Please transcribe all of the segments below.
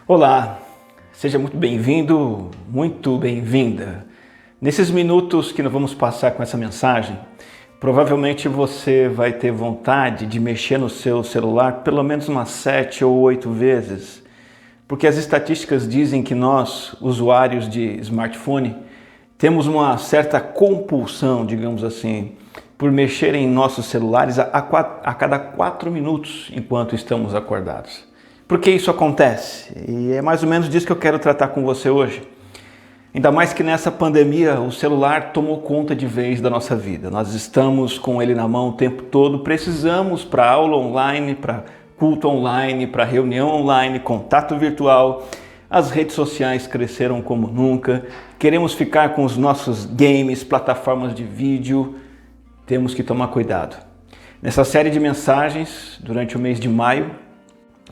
Olá, seja muito bem-vindo, muito bem-vinda. Nesses minutos que nós vamos passar com essa mensagem, provavelmente você vai ter vontade de mexer no seu celular pelo menos umas 7 ou 8 vezes, porque as estatísticas dizem que nós, usuários de smartphone, temos uma certa compulsão, digamos assim, por mexer em nossos celulares a cada 4 minutos enquanto estamos acordados. Por que isso acontece? E é mais ou menos disso que eu quero tratar com você hoje. Ainda mais que nessa pandemia o celular tomou conta de vez da nossa vida. Nós estamos com ele na mão o tempo todo, precisamos para aula online, para culto online, para reunião online, contato virtual. As redes sociais cresceram como nunca. Queremos ficar com os nossos games, plataformas de vídeo. Temos que tomar cuidado. Nessa série de mensagens, durante o mês de maio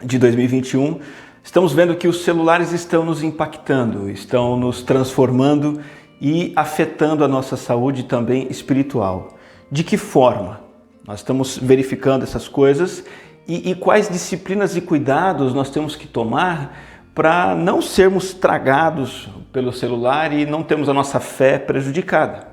de 2021, estamos vendo que os celulares estão nos impactando, estão nos transformando e afetando a nossa saúde também espiritual. De que forma? Nós estamos verificando essas coisas e quais disciplinas e cuidados nós temos que tomar para não sermos tragados pelo celular e não termos a nossa fé prejudicada.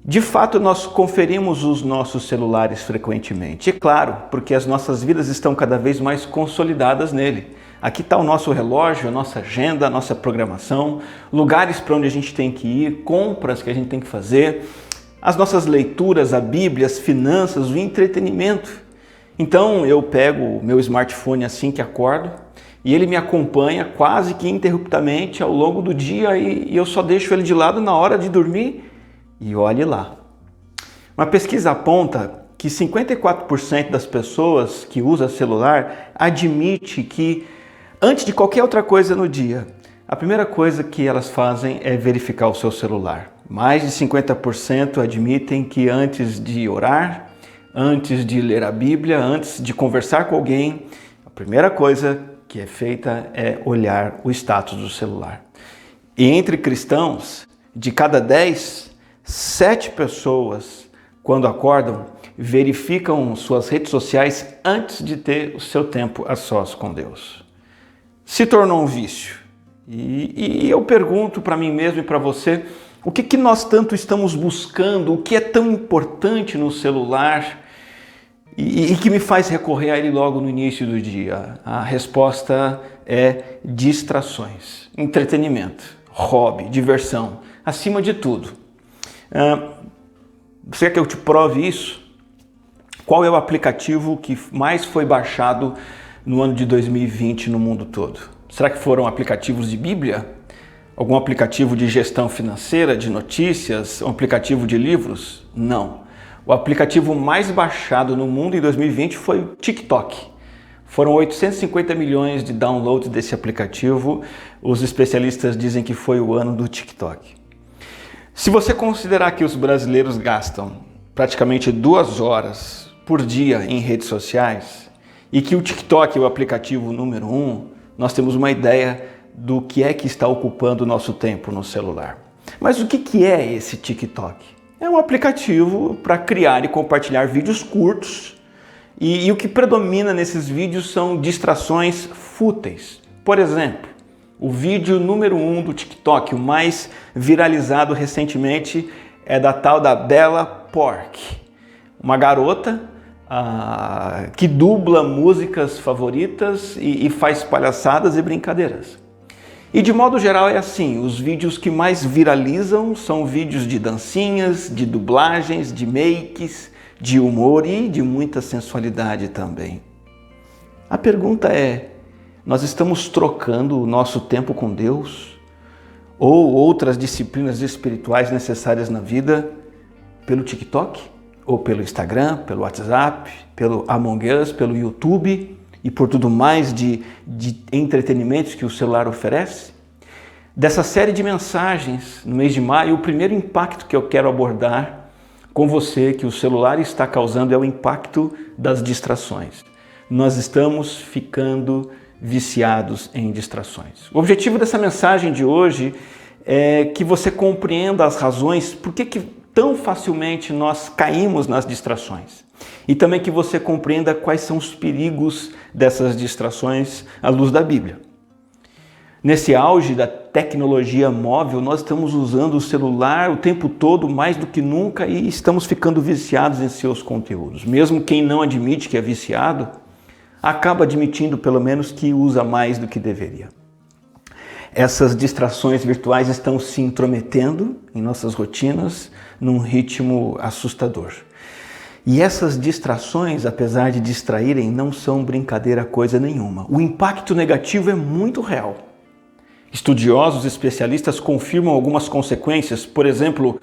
De fato, nós conferimos os nossos celulares frequentemente. É claro, porque as nossas vidas estão cada vez mais consolidadas nele. Aqui está o nosso relógio, a nossa agenda, a nossa programação, lugares para onde a gente tem que ir, compras que a gente tem que fazer, as nossas leituras, a Bíblia, as finanças, o entretenimento. Então eu pego o meu smartphone assim que acordo e ele me acompanha quase que interruptamente ao longo do dia e eu só deixo ele de lado na hora de dormir. E olhe lá. Uma pesquisa aponta que 54% das pessoas que usam celular admite que, antes de qualquer outra coisa no dia, a primeira coisa que elas fazem é verificar o seu celular. Mais de 50% admitem que antes de orar, antes de ler a Bíblia, antes de conversar com alguém, a primeira coisa que é feita é olhar o status do celular. E entre cristãos, de cada 10, 7 pessoas, quando acordam, verificam suas redes sociais antes de ter o seu tempo a sós com Deus. Se tornou um vício. E eu pergunto para mim mesmo e para você, o que nós tanto estamos buscando, o que é tão importante no celular e que me faz recorrer a ele logo no início do dia? A resposta é distrações, entretenimento, hobby, diversão, acima de tudo. Você quer que eu te prove isso? Qual é o aplicativo que mais foi baixado no ano de 2020 no mundo todo? Será que foram aplicativos de Bíblia? Algum aplicativo de gestão financeira, de notícias? Um aplicativo de livros? Não. O aplicativo mais baixado no mundo em 2020 foi o TikTok. Foram 850 milhões de downloads desse aplicativo. Os especialistas dizem que foi o ano do TikTok. Se você considerar que os brasileiros gastam praticamente 2 horas por dia em redes sociais e que o TikTok é o aplicativo número 1, nós temos uma ideia do que é que está ocupando o nosso tempo no celular. Mas o que é esse TikTok? É um aplicativo para criar e compartilhar vídeos curtos e o que predomina nesses vídeos são distrações fúteis. Por exemplo, o vídeo número 1 do TikTok, o mais viralizado recentemente, é da tal da Bella Pork, uma garota que dubla músicas favoritas e faz palhaçadas e brincadeiras. E de modo geral é assim, os vídeos que mais viralizam são vídeos de dancinhas, de dublagens, de makes, de humor e de muita sensualidade também. A pergunta é, nós estamos trocando o nosso tempo com Deus ou outras disciplinas espirituais necessárias na vida pelo TikTok, ou pelo Instagram, pelo WhatsApp, pelo Among Us, pelo YouTube e por tudo mais de entretenimentos que o celular oferece? Dessa série de mensagens no mês de maio, o primeiro impacto que eu quero abordar com você que o celular está causando é o impacto das distrações. Nós estamos ficando viciados em distrações. O objetivo dessa mensagem de hoje é que você compreenda as razões por que tão facilmente nós caímos nas distrações. E também que você compreenda quais são os perigos dessas distrações à luz da Bíblia. Nesse auge da tecnologia móvel, nós estamos usando o celular o tempo todo, mais do que nunca, e estamos ficando viciados em seus conteúdos. Mesmo quem não admite que é viciado, acaba admitindo pelo menos que usa mais do que deveria. Essas distrações virtuais estão se intrometendo em nossas rotinas num ritmo assustador. E essas distrações, apesar de distraírem, não são brincadeira coisa nenhuma. O impacto negativo é muito real. Estudiosos especialistas confirmam algumas consequências, por exemplo,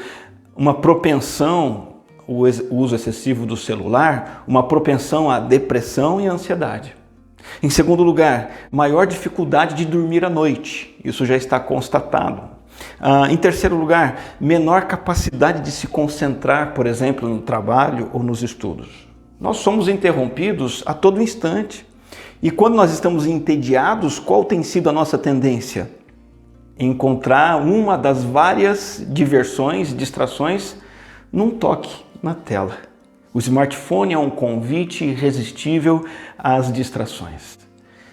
uma propensão, o uso excessivo do celular, uma propensão à depressão e ansiedade. Em segundo lugar, maior dificuldade de dormir à noite, isso já está constatado. Em terceiro lugar, menor capacidade de se concentrar, por exemplo, no trabalho ou nos estudos. Nós somos interrompidos a todo instante. E quando nós estamos entediados, qual tem sido a nossa tendência? Encontrar uma das várias diversões, distrações, num toque na tela. O smartphone é um convite irresistível às distrações.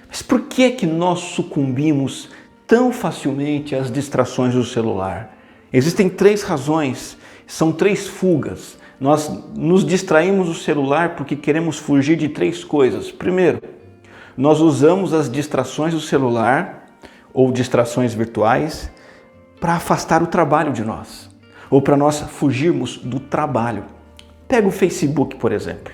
Mas por que é que nós sucumbimos tão facilmente às distrações do celular? Existem 3 razões, são 3 fugas. Nós nos distraímos do celular porque queremos fugir de 3 coisas. Primeiro, nós usamos as distrações do celular ou distrações virtuais para afastar o trabalho de nós, ou para nós fugirmos do trabalho. Pega o Facebook, por exemplo.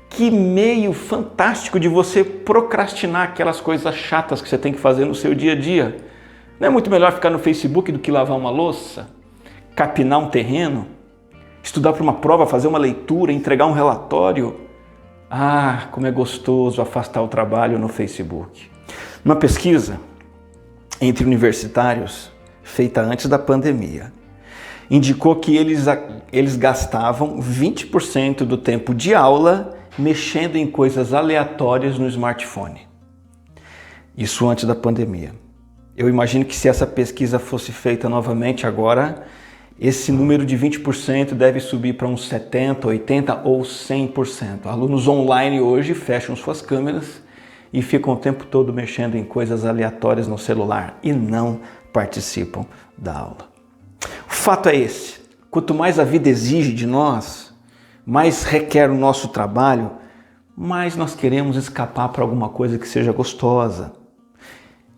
Que meio fantástico de você procrastinar aquelas coisas chatas que você tem que fazer no seu dia a dia. Não é muito melhor ficar no Facebook do que lavar uma louça, capinar um terreno, estudar para uma prova, fazer uma leitura, entregar um relatório? Ah, como é gostoso afastar o trabalho no Facebook. Uma pesquisa entre universitários, feita antes da pandemia, indicou que eles gastavam 20% do tempo de aula mexendo em coisas aleatórias no smartphone. Isso antes da pandemia. Eu imagino que se essa pesquisa fosse feita novamente agora, esse número de 20% deve subir para uns 70%, 80% ou 100%. Alunos online hoje fecham suas câmeras e ficam o tempo todo mexendo em coisas aleatórias no celular e não participam da aula. O fato é esse: quanto mais a vida exige de nós, mais requer o nosso trabalho, mais nós queremos escapar para alguma coisa que seja gostosa.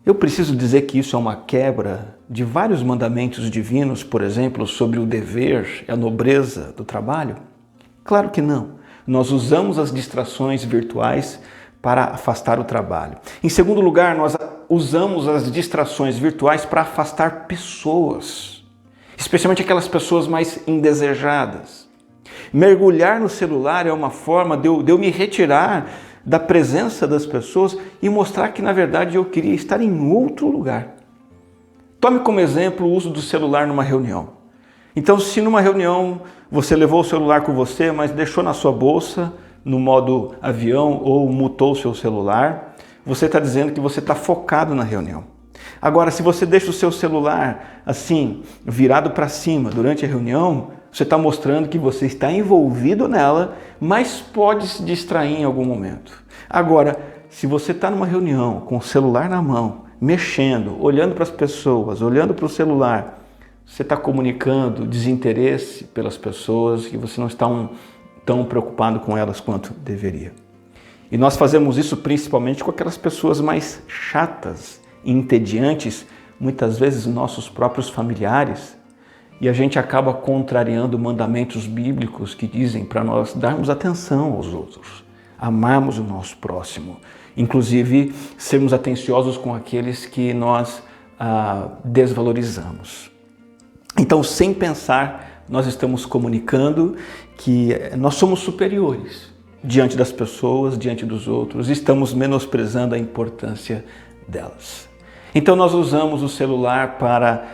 Eu preciso dizer que isso é uma quebra de vários mandamentos divinos, por exemplo, sobre o dever e a nobreza do trabalho? Claro que não. Nós usamos as distrações virtuais para afastar o trabalho. Em segundo lugar, nós usamos as distrações virtuais para afastar pessoas, especialmente aquelas pessoas mais indesejadas. Mergulhar no celular é uma forma de eu me retirar da presença das pessoas e mostrar que, na verdade, eu queria estar em outro lugar. Tome como exemplo o uso do celular numa reunião. Então, se numa reunião você levou o celular com você, mas deixou na sua bolsa, no modo avião, ou mutou o seu celular, você está dizendo que você está focado na reunião. Agora, se você deixa o seu celular assim, virado para cima durante a reunião, você está mostrando que você está envolvido nela, mas pode se distrair em algum momento. Agora, se você está numa reunião com o celular na mão, mexendo, olhando para as pessoas, olhando para o celular, você está comunicando desinteresse pelas pessoas e você não está tão preocupado com elas quanto deveria. E nós fazemos isso principalmente com aquelas pessoas mais chatas e entediantes, muitas vezes nossos próprios familiares, e a gente acaba contrariando mandamentos bíblicos que dizem para nós darmos atenção aos outros, amarmos o nosso próximo, inclusive sermos atenciosos com aqueles que nós desvalorizamos. Então, sem pensar, nós estamos comunicando que nós somos superiores diante das pessoas, diante dos outros, estamos menosprezando a importância delas. Então nós usamos o celular para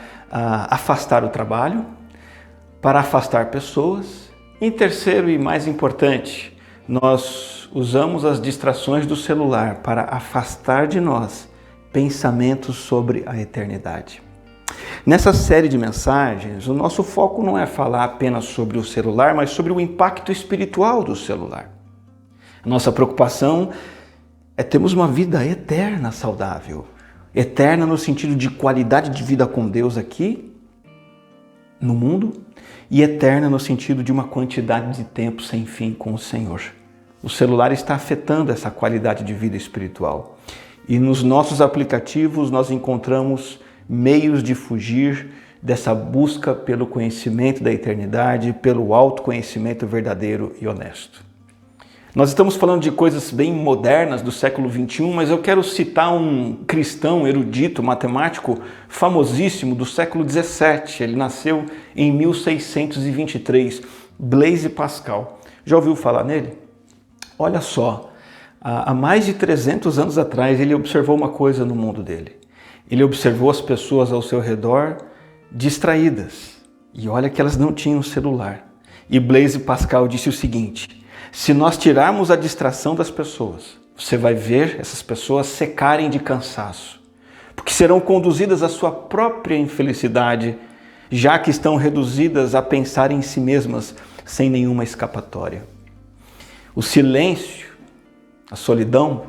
afastar o trabalho, para afastar pessoas. Em terceiro e mais importante, nós usamos as distrações do celular para afastar de nós pensamentos sobre a eternidade. Nessa série de mensagens, o nosso foco não é falar apenas sobre o celular, mas sobre o impacto espiritual do celular. Nossa preocupação é termos uma vida eterna saudável. Eterna no sentido de qualidade de vida com Deus aqui, no mundo, e eterna no sentido de uma quantidade de tempo sem fim com o Senhor. O celular está afetando essa qualidade de vida espiritual. E nos nossos aplicativos nós encontramos meios de fugir dessa busca pelo conhecimento da eternidade, pelo autoconhecimento verdadeiro e honesto. Nós estamos falando de coisas bem modernas do século XXI, mas eu quero citar um cristão erudito, matemático, famosíssimo do século XVII. Ele nasceu em 1623, Blaise Pascal. Já ouviu falar nele? Olha só, há mais de 300 anos atrás ele observou uma coisa no mundo dele. Ele observou as pessoas ao seu redor distraídas. E olha que elas não tinham celular. E Blaise Pascal disse o seguinte: se nós tirarmos a distração das pessoas, você vai ver essas pessoas secarem de cansaço, porque serão conduzidas à sua própria infelicidade, já que estão reduzidas a pensar em si mesmas sem nenhuma escapatória. O silêncio, a solidão,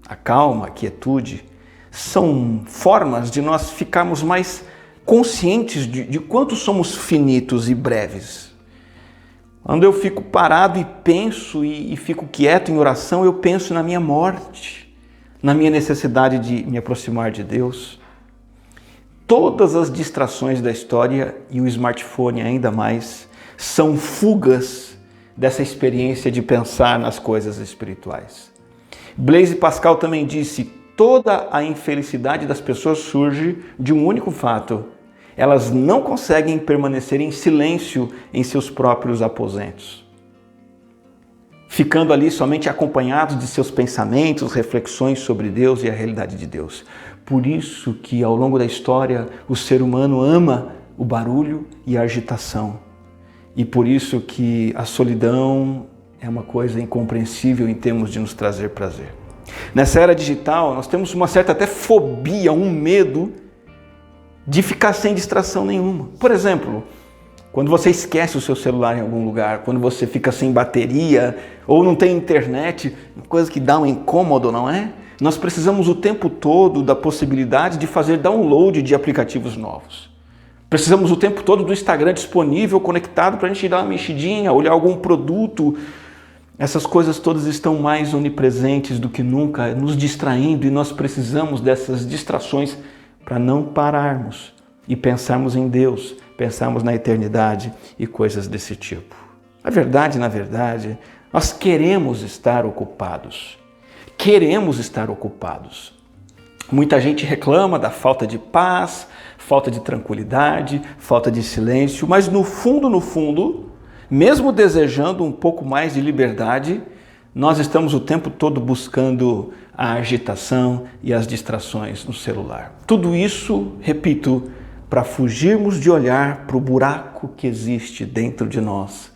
a calma, a quietude, são formas de nós ficarmos mais conscientes de quanto somos finitos e breves. Quando eu fico parado e penso e fico quieto em oração, eu penso na minha morte, na minha necessidade de me aproximar de Deus. Todas as distrações da história, e o smartphone ainda mais, são fugas dessa experiência de pensar nas coisas espirituais. Blaise Pascal também disse: toda a infelicidade das pessoas surge de um único fato: elas não conseguem permanecer em silêncio em seus próprios aposentos, ficando ali somente acompanhados de seus pensamentos, reflexões sobre Deus e a realidade de Deus. Por isso que ao longo da história o ser humano ama o barulho e a agitação. E por isso que a solidão é uma coisa incompreensível em termos de nos trazer prazer. Nessa era digital nós temos uma certa até fobia, um medo de ficar sem distração nenhuma. Por exemplo, quando você esquece o seu celular em algum lugar, quando você fica sem bateria ou não tem internet, coisa que dá um incômodo, não é? Nós precisamos o tempo todo da possibilidade de fazer download de aplicativos novos. Precisamos o tempo todo do Instagram disponível, conectado, para a gente dar uma mexidinha, olhar algum produto. Essas coisas todas estão mais onipresentes do que nunca, nos distraindo, e nós precisamos dessas distrações para não pararmos e pensarmos em Deus, pensarmos na eternidade e coisas desse tipo. Na verdade, nós queremos estar ocupados. Queremos estar ocupados. Muita gente reclama da falta de paz, falta de tranquilidade, falta de silêncio, mas no fundo, mesmo desejando um pouco mais de liberdade, nós estamos o tempo todo buscando a agitação e as distrações no celular. Tudo isso, repito, para fugirmos de olhar para o buraco que existe dentro de nós,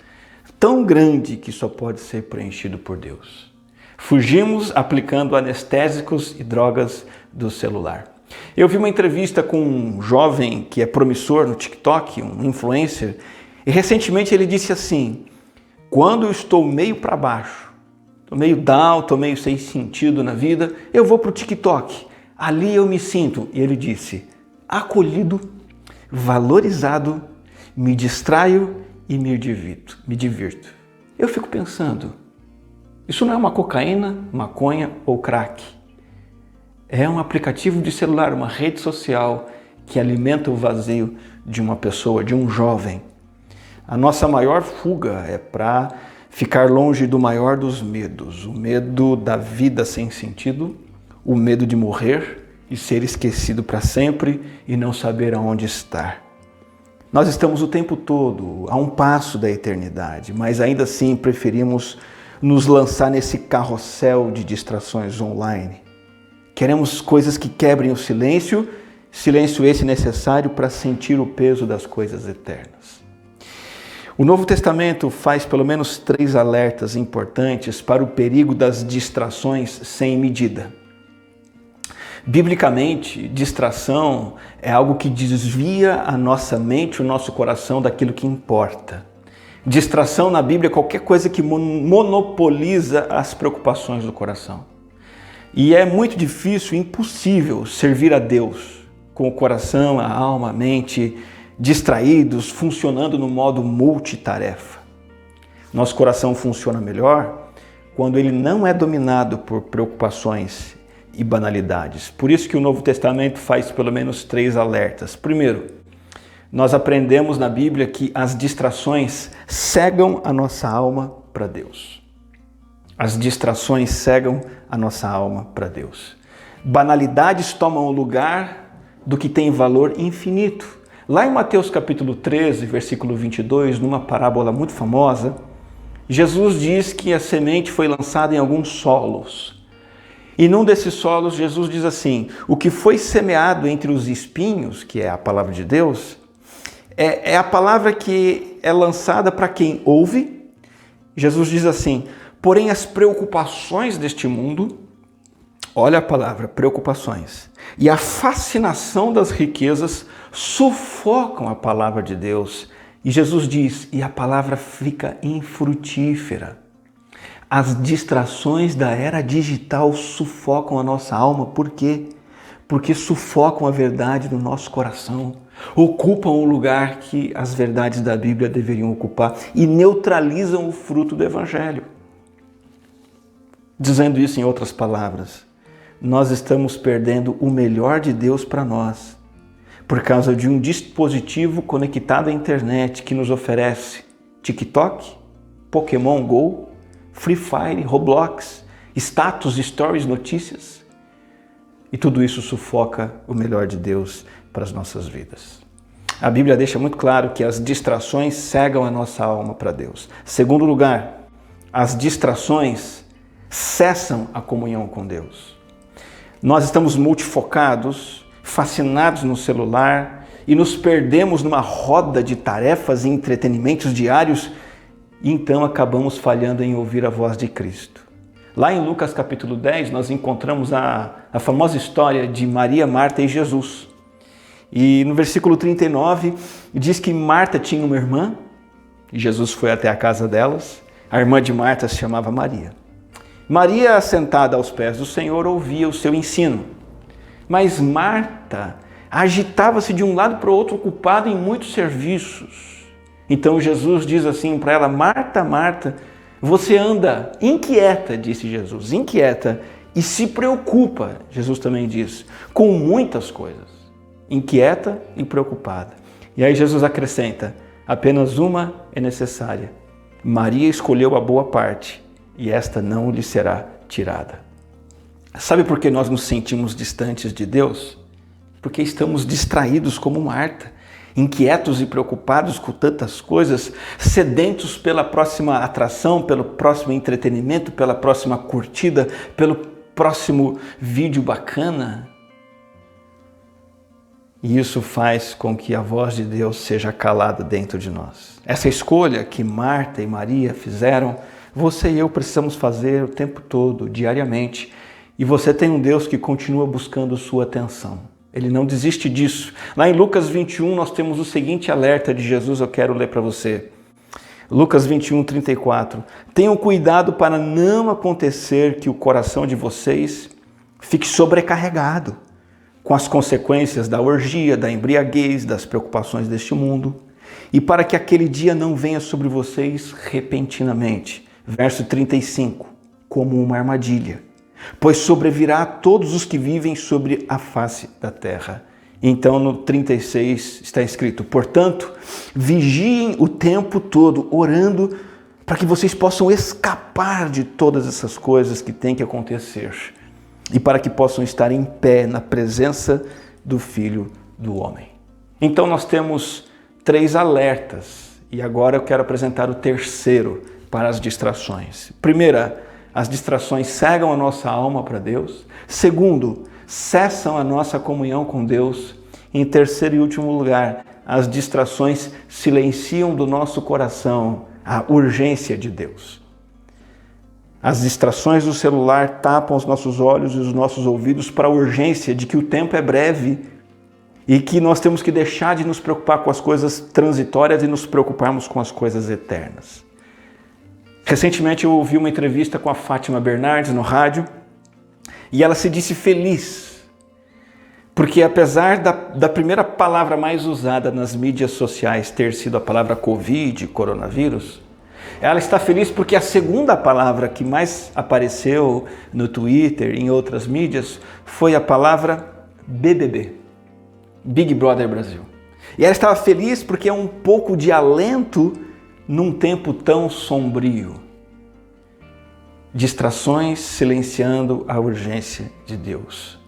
tão grande que só pode ser preenchido por Deus. Fugimos aplicando anestésicos e drogas do celular. Eu vi uma entrevista com um jovem que é promissor no TikTok, um influencer, e recentemente ele disse assim: quando eu estou meio para baixo, estou meio down, estou meio sem sentido na vida, eu vou para o TikTok. Ali eu me sinto, e ele disse, acolhido, valorizado, me distraio e me divirto. Eu fico pensando, isso não é uma cocaína, maconha ou crack. É um aplicativo de celular, uma rede social que alimenta o vazio de uma pessoa, de um jovem. A nossa maior fuga é para ficar longe do maior dos medos, o medo da vida sem sentido, o medo de morrer e ser esquecido para sempre e não saber aonde estar. Nós estamos o tempo todo a um passo da eternidade, mas ainda assim preferimos nos lançar nesse carrossel de distrações online. Queremos coisas que quebrem o silêncio esse necessário para sentir o peso das coisas eternas. O Novo Testamento faz pelo menos 3 alertas importantes para o perigo das distrações sem medida. Biblicamente, distração é algo que desvia a nossa mente, o nosso coração daquilo que importa. Distração na Bíblia é qualquer coisa que monopoliza as preocupações do coração. E é muito difícil, impossível servir a Deus com o coração, a alma, a mente distraídos, funcionando no modo multitarefa. Nosso coração funciona melhor quando ele não é dominado por preocupações e banalidades. Por isso que o Novo Testamento faz pelo menos 3 alertas. Primeiro, nós aprendemos na Bíblia que as distrações cegam a nossa alma para Deus. As distrações cegam a nossa alma para Deus. Banalidades tomam o lugar do que tem valor infinito. Lá em Mateus capítulo 13, versículo 22, numa parábola muito famosa, Jesus diz que a semente foi lançada em alguns solos. E num desses solos, Jesus diz assim: o que foi semeado entre os espinhos, que é a palavra de Deus, é a palavra que é lançada para quem ouve. Jesus diz assim: porém as preocupações deste mundo, olha a palavra, preocupações, e a fascinação das riquezas sufocam a palavra de Deus. E Jesus diz, e a palavra fica infrutífera. As distrações da era digital sufocam a nossa alma. Por quê? Porque sufocam a verdade do nosso coração, ocupam o lugar que as verdades da Bíblia deveriam ocupar e neutralizam o fruto do Evangelho. Dizendo isso em outras palavras, nós estamos perdendo o melhor de Deus para nós, por causa de um dispositivo conectado à internet que nos oferece TikTok, Pokémon Go, Free Fire, Roblox, status, stories, notícias. E tudo isso sufoca o melhor de Deus para as nossas vidas. A Bíblia deixa muito claro que as distrações cegam a nossa alma para Deus. Segundo lugar, as distrações cessam a comunhão com Deus. Nós estamos multifocados, fascinados no celular e nos perdemos numa roda de tarefas e entretenimentos diários e então acabamos falhando em ouvir a voz de Cristo. Lá em Lucas capítulo 10 nós encontramos a famosa história de Maria, Marta e Jesus. E no versículo 39 diz que Marta tinha uma irmã e Jesus foi até a casa delas. A irmã de Marta se chamava Maria. Maria, sentada aos pés do Senhor, ouvia o seu ensino. Mas Marta agitava-se de um lado para o outro, ocupada em muitos serviços. Então Jesus diz assim para ela: Marta, Marta, você anda inquieta, disse Jesus, inquieta e se preocupa, Jesus também diz, com muitas coisas. Inquieta e preocupada. E aí Jesus acrescenta: apenas uma é necessária. Maria escolheu a boa parte e esta não lhe será tirada. Sabe por que nós nos sentimos distantes de Deus? Porque estamos distraídos como Marta, inquietos e preocupados com tantas coisas, sedentos pela próxima atração, pelo próximo entretenimento, pela próxima curtida, pelo próximo vídeo bacana. E isso faz com que a voz de Deus seja calada dentro de nós. Essa escolha que Marta e Maria fizeram, você e eu precisamos fazer o tempo todo, diariamente. E você tem um Deus que continua buscando sua atenção. Ele não desiste disso. Lá em Lucas 21 nós temos o seguinte alerta de Jesus, eu quero ler para você. Lucas 21, 34. Tenham cuidado para não acontecer que o coração de vocês fique sobrecarregado com as consequências da orgia, da embriaguez, das preocupações deste mundo, e para que aquele dia não venha sobre vocês repentinamente. Verso 35, como uma armadilha, pois sobrevirá a todos os que vivem sobre a face da terra. Então no 36 está escrito: portanto, vigiem o tempo todo, orando para que vocês possam escapar de todas essas coisas que têm que acontecer e para que possam estar em pé na presença do Filho do Homem. Então nós temos 3 alertas e agora eu quero apresentar o terceiro para as distrações. Primeira, as distrações cegam a nossa alma para Deus. Segundo, cessam a nossa comunhão com Deus. Em terceiro e último lugar, as distrações silenciam do nosso coração a urgência de Deus. As distrações do celular tapam os nossos olhos e os nossos ouvidos para a urgência de que o tempo é breve e que nós temos que deixar de nos preocupar com as coisas transitórias e nos preocuparmos com as coisas eternas. Recentemente eu ouvi uma entrevista com a Fátima Bernardes no rádio E ela se disse feliz, porque apesar da primeira palavra mais usada nas mídias sociais ter sido a palavra Covid, coronavírus, ela está feliz porque a segunda palavra que mais apareceu no Twitter e em outras mídias foi a palavra BBB, Big Brother Brasil. E ela estava feliz porque é um pouco de alento num tempo tão sombrio. Distrações silenciando a urgência de Deus.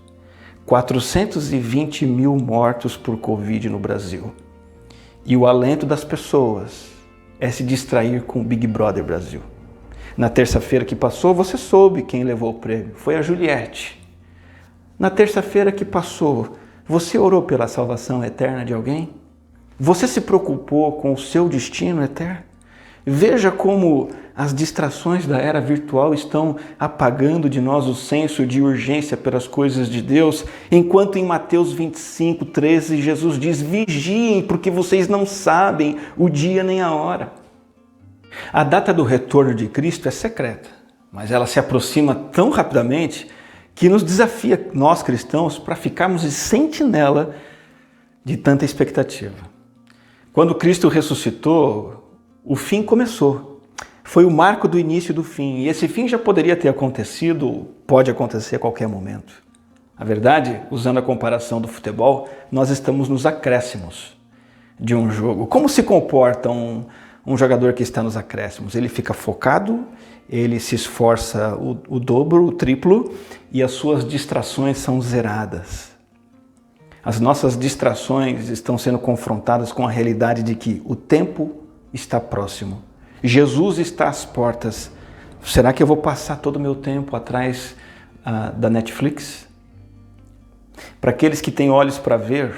420 mil mortos por Covid no Brasil. E o alento das pessoas é se distrair com o Big Brother Brasil. Na terça-feira que passou, você soube quem levou o prêmio. Foi a Juliette. Na terça-feira que passou, você orou pela salvação eterna de alguém? Você se preocupou com o seu destino eterno? Veja como as distrações da era virtual estão apagando de nós o senso de urgência pelas coisas de Deus, enquanto em Mateus 25:13 Jesus diz: vigiem, porque vocês não sabem o dia nem a hora. A data do retorno de Cristo é secreta, mas ela se aproxima tão rapidamente que nos desafia, nós cristãos, para ficarmos de sentinela de tanta expectativa. Quando Cristo ressuscitou, o fim começou. Foi o marco do início do fim. E esse fim já poderia ter acontecido, pode acontecer a qualquer momento. A verdade, usando a comparação do futebol, nós estamos nos acréscimos de um jogo. Como se comporta um jogador que está nos acréscimos? Ele fica focado, ele se esforça o dobro, o triplo, e as suas distrações são zeradas. As nossas distrações estão sendo confrontadas com a realidade de que o tempo está próximo. Jesus está às portas. Será que eu vou passar todo o meu tempo atrás da Netflix? Para aqueles que têm olhos para ver,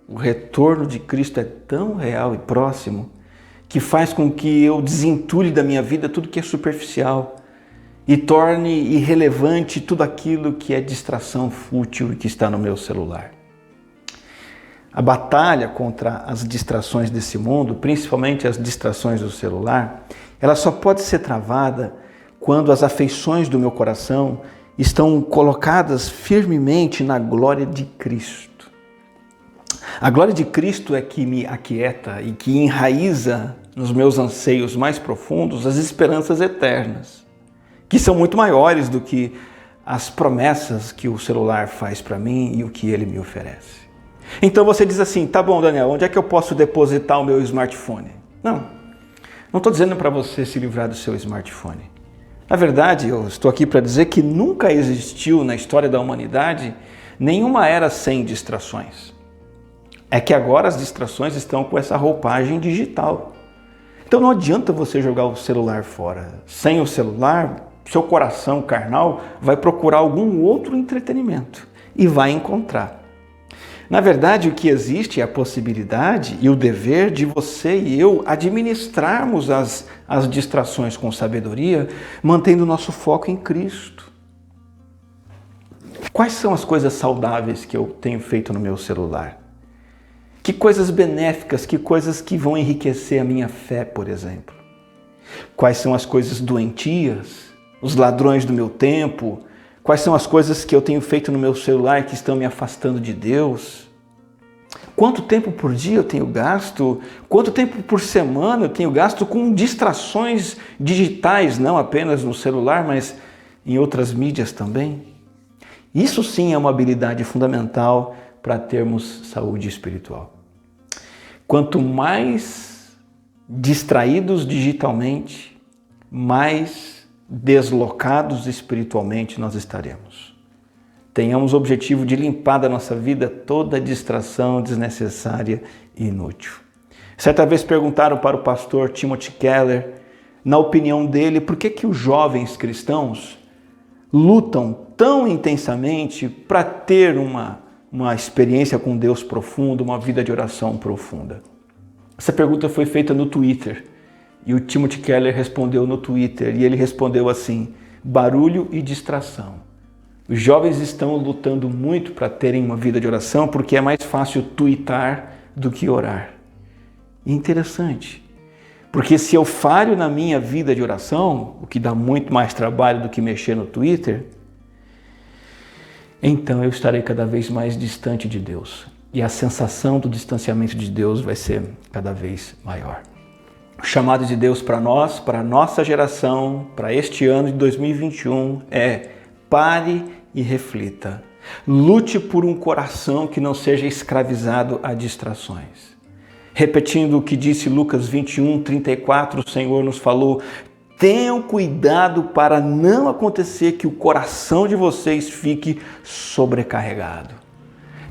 o retorno de Cristo é tão real e próximo que faz com que eu desentulhe da minha vida tudo que é superficial e torne irrelevante tudo aquilo que é distração fútil e que está no meu celular. A batalha contra as distrações desse mundo, principalmente as distrações do celular, ela só pode ser travada quando as afeições do meu coração estão colocadas firmemente na glória de Cristo. A glória de Cristo é que me aquieta e que enraiza nos meus anseios mais profundos as esperanças eternas, que são muito maiores do que as promessas que o celular faz para mim e o que ele me oferece. Então você diz assim: tá bom, Daniel, onde é que eu posso depositar o meu smartphone? Não estou dizendo para você se livrar do seu smartphone. Na verdade, eu estou aqui para dizer que nunca existiu na história da humanidade nenhuma era sem distrações. É que agora as distrações estão com essa roupagem digital. Então não adianta você jogar o celular fora. Sem o celular, seu coração carnal vai procurar algum outro entretenimento e vai encontrar. Na verdade, o que existe é a possibilidade e o dever de você e eu administrarmos as distrações com sabedoria, mantendo o nosso foco em Cristo. Quais são as coisas saudáveis que eu tenho feito no meu celular? Que coisas benéficas, que coisas que vão enriquecer a minha fé, por exemplo? Quais são as coisas doentias, os ladrões do meu tempo? Quais são as coisas que eu tenho feito no meu celular que estão me afastando de Deus? Quanto tempo por dia eu tenho gasto? Quanto tempo por semana eu tenho gasto com distrações digitais, não apenas no celular, mas em outras mídias também? Isso sim é uma habilidade fundamental para termos saúde espiritual. Quanto mais distraídos digitalmente, mais deslocados espiritualmente nós estaremos. Tenhamos o objetivo de limpar da nossa vida toda distração desnecessária e inútil. Certa vez perguntaram para o pastor Timothy Keller, na opinião dele, por que os jovens cristãos lutam tão intensamente para ter uma experiência com Deus profunda, uma vida de oração profunda. Essa pergunta foi feita no Twitter. E o Timothy Keller respondeu no Twitter, e ele respondeu assim: barulho e distração. Os jovens estão lutando muito para terem uma vida de oração porque é mais fácil tweetar do que orar. E interessante, porque se eu falho na minha vida de oração, o que dá muito mais trabalho do que mexer no Twitter, então eu estarei cada vez mais distante de Deus. E a sensação do distanciamento de Deus vai ser cada vez maior. O chamado de Deus para nós, para a nossa geração, para este ano de 2021 é: pare e reflita. Lute por um coração que não seja escravizado a distrações. Repetindo o que disse Lucas 21:34, o Senhor nos falou: tenham cuidado para não acontecer que o coração de vocês fique sobrecarregado.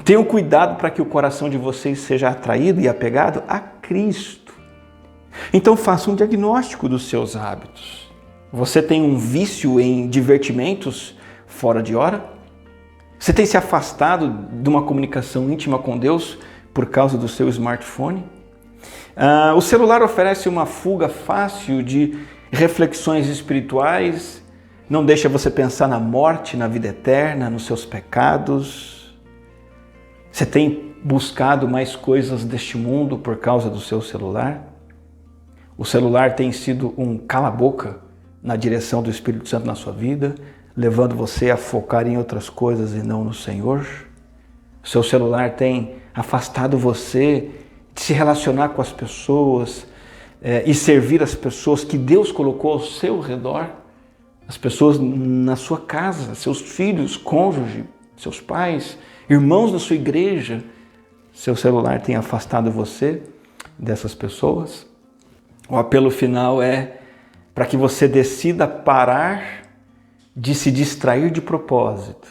Tenham cuidado para que o coração de vocês seja atraído e apegado a Cristo. Então faça um diagnóstico dos seus hábitos. Você tem um vício em divertimentos fora de hora? Você tem se afastado de uma comunicação íntima com Deus por causa do seu smartphone? O celular oferece uma fuga fácil de reflexões espirituais, não deixa você pensar na morte, na vida eterna, nos seus pecados. Você tem buscado mais coisas deste mundo por causa do seu celular? O celular tem sido um cala-boca na direção do Espírito Santo na sua vida, levando você a focar em outras coisas e não no Senhor? O seu celular tem afastado você de se relacionar com as pessoas e servir as pessoas que Deus colocou ao seu redor? As pessoas na sua casa, seus filhos, cônjuge, seus pais, irmãos da sua igreja. Seu celular tem afastado você dessas pessoas? O apelo final é para que você decida parar de se distrair de propósito,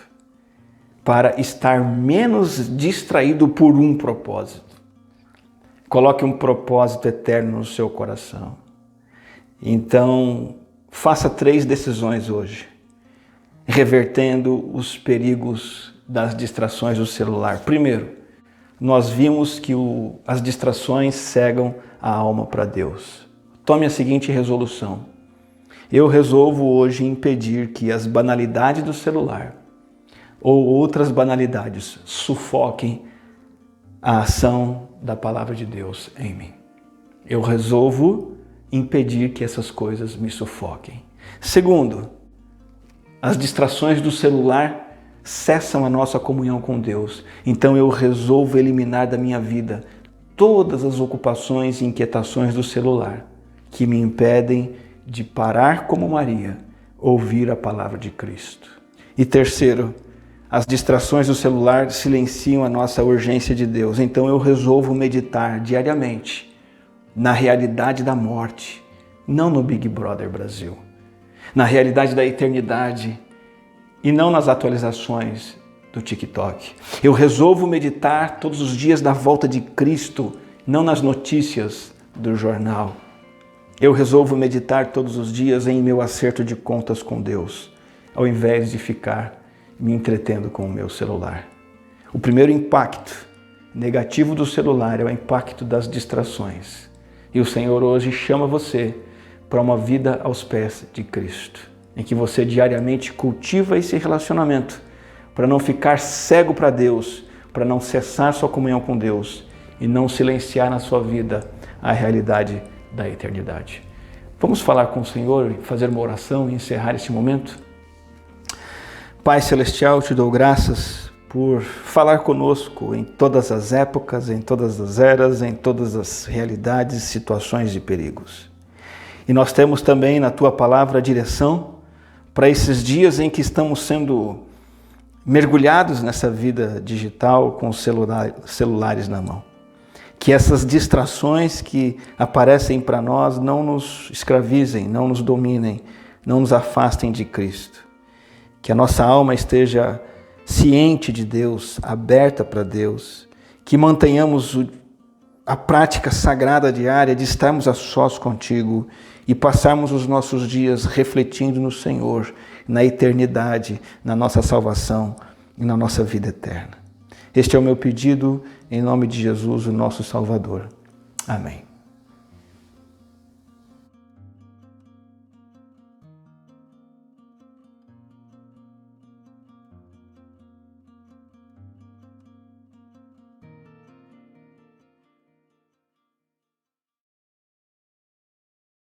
para estar menos distraído por um propósito. Coloque um propósito eterno no seu coração. Então, faça 3 decisões hoje, revertendo os perigos das distrações do celular. Primeiro, nós vimos que as distrações cegam a alma para Deus. Tome a seguinte resolução: eu resolvo hoje impedir que as banalidades do celular ou outras banalidades sufoquem a ação da palavra de Deus em mim. Eu resolvo impedir que essas coisas me sufoquem. Segundo, as distrações do celular cessam a nossa comunhão com Deus. Então eu resolvo eliminar da minha vida todas as ocupações e inquietações do celular que me impedem de parar como Maria, ouvir a palavra de Cristo. E terceiro, as distrações do celular silenciam a nossa urgência de Deus. Então eu resolvo meditar diariamente na realidade da morte, não no Big Brother Brasil, na realidade da eternidade e não nas atualizações do TikTok. Eu resolvo meditar todos os dias da volta de Cristo, não nas notícias do jornal. Eu resolvo meditar todos os dias em meu acerto de contas com Deus, ao invés de ficar me entretendo com o meu celular. O primeiro impacto negativo do celular é o impacto das distrações. E o Senhor hoje chama você para uma vida aos pés de Cristo, em que você diariamente cultiva esse relacionamento, para não ficar cego para Deus, para não cessar sua comunhão com Deus e não silenciar na sua vida a realidade da eternidade. Vamos falar com o Senhor, fazer uma oração e encerrar este momento? Pai Celestial, te dou graças por falar conosco em todas as épocas, em todas as eras, em todas as realidades, situações e perigos. E nós temos também na Tua Palavra a direção para esses dias em que estamos sendo mergulhados nessa vida digital com os celulares na mão. Que essas distrações que aparecem para nós não nos escravizem, não nos dominem, não nos afastem de Cristo. Que a nossa alma esteja ciente de Deus, aberta para Deus. Que mantenhamos a prática sagrada diária de estarmos a sós contigo e passarmos os nossos dias refletindo no Senhor, na eternidade, na nossa salvação e na nossa vida eterna. Este é o meu pedido em nome de Jesus, o nosso Salvador. Amém.